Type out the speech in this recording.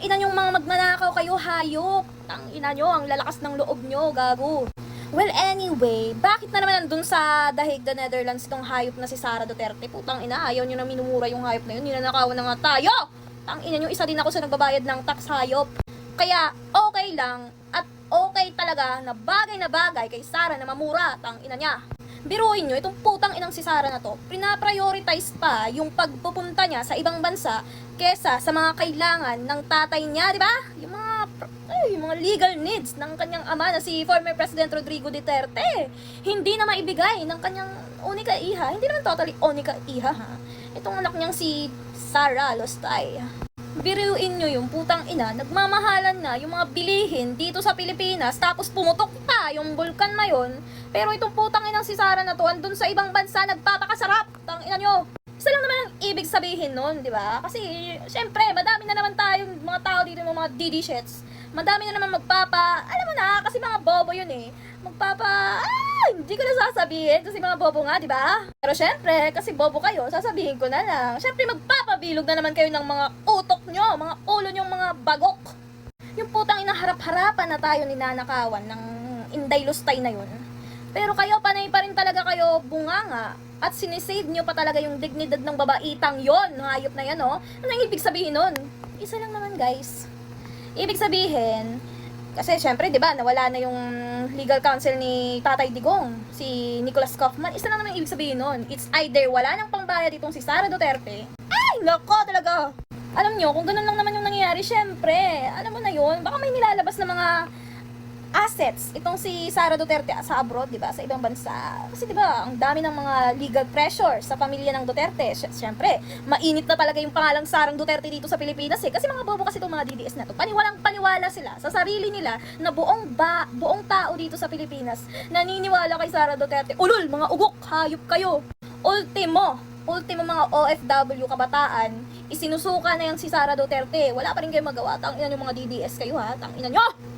ina nyong mga magnanakaw kayo, hayop. Tang ina nyo, ang lalakas ng loob nyo, gago. Well, anyway, bakit na naman nandun sa The Hague, the Netherlands, itong hayop na si Sara Duterte? Putang ina, ayaw nyo na minumura yung hayop na yun. Ninanakawan na nga tayo. Tang ina nyo, isa din ako sa nagbabayad ng tax, hayop. Kaya, okay lang, at okay talaga na bagay kay Sara na mamura, tang ina niya. Biruin nyo, itong putang inang si Sara na to, pinaprioritize pa yung pagpupunta niya sa ibang bansa kesa sa mga kailangan ng tatay niya, di ba? Yung mga legal needs ng kanyang ama na si former President Rodrigo Duterte. Hindi na maibigay ng kanyang unika iha. Hindi naman totally unika iha, ha? Itong anak niyang si Sara Lostay. Biruin nyo yung putang ina, nagmamahalan na yung mga bilihin dito sa Pilipinas, tapos pumutok pa yung bulkan mayon. Pero itong putang inang si Sara na to, andun sa ibang bansa, nagpapakasarap. Tang ina nyo. Isa lang naman ang ibig sabihin nun, di ba? Kasi, syempre, madami na naman tayong mga tao dito, mga DD shits. Madami na naman alam mo na, kasi mga bobo yun eh. Hindi ko na sasabihin kasi mga bobo nga, di ba? Pero syempre, kasi bobo kayo, sasabihin ko na lang. Syempre, magpapabilog na naman kayo ng mga utok nyo, mga ulo nyong mga bagok. Yung putang inaharap-harapan na tayo ninanakawan ng Inday Lustay na yun. Pero kayo, panay pa rin talaga kayo bunganga. At sinisave nyo pa talaga yung dignidad ng babaitang yon, hayop na yan, oh. Ano ang ibig sabihin nun? Isa lang naman, guys. Ibig sabihin, kasi syempre, di ba, nawala na yung legal counsel ni Tatay Digong, si Nicholas Kaufman. Isa lang naman ibig sabihin nun. It's either wala nang pangbayad itong si Sara Duterte. Ay, nako talaga. Alam nyo, kung ganun lang naman yung nangyayari, syempre, alam mo na yun, baka may nilalabas na mga assets itong si Sara Duterte sa abroad, 'di ba, sa ibang bansa. Kasi 'di ba, ang dami ng mga legal pressure sa pamilya ng Duterte. Syempre, mainit na talaga yung pangalang Sarang Duterte dito sa Pilipinas eh. Kasi mga bobo kasi itong mga DDS na to. Paniwala sila sa sarili nila na buong tao dito sa Pilipinas naniniwala kay Sara Duterte. Ulul, mga ugok, hayop kayo. Ultimo mga OFW kabataan, isinusuka na yan si Sara Duterte. Wala pa rin kayo magawa. Tang ina yung mga DDS kayo, ha. Tang ina nyo.